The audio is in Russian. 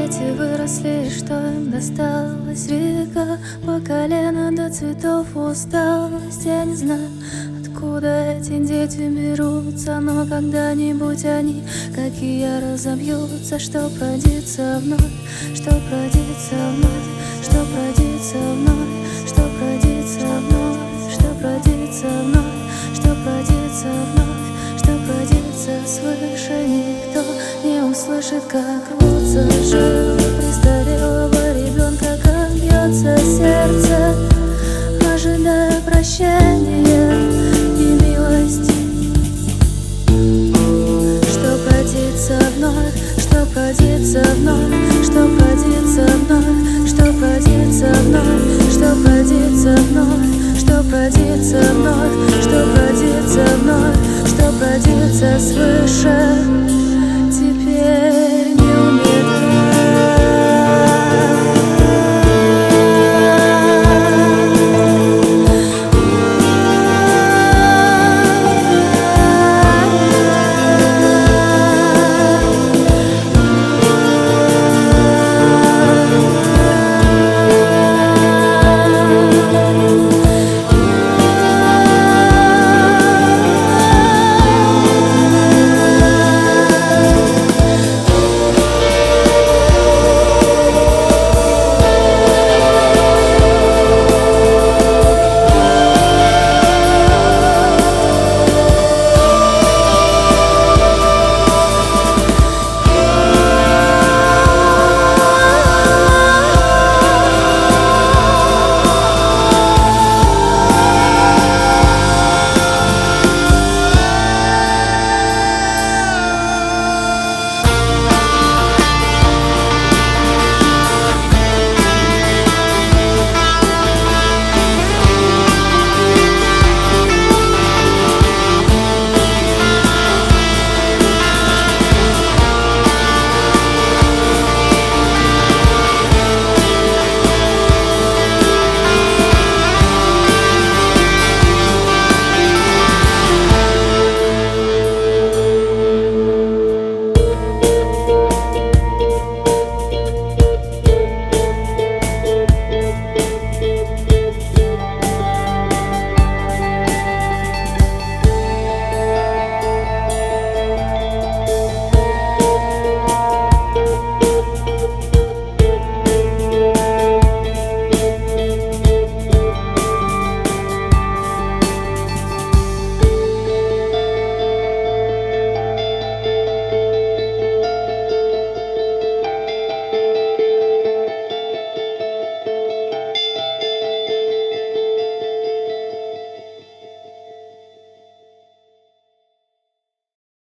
дети выросли, что им досталась века, по колено до цветов усталость. Я не знаю, откуда эти дети берутся, но когда-нибудь они, как и я, разобьются. Что родится вновь, что родится вновь, что родится вновь, что родится вновь, что родится вновь, что родится вновь, что родится свыше. Никто не услышит, как рвутся жилы престарелого ребенка, как бьется сердце, ожидая прощения и милости. Что родится вновь, что родится вновь, что родится вновь, что родится вновь, что родится вновь, что родится вновь, что родится вновь, что родится свыше.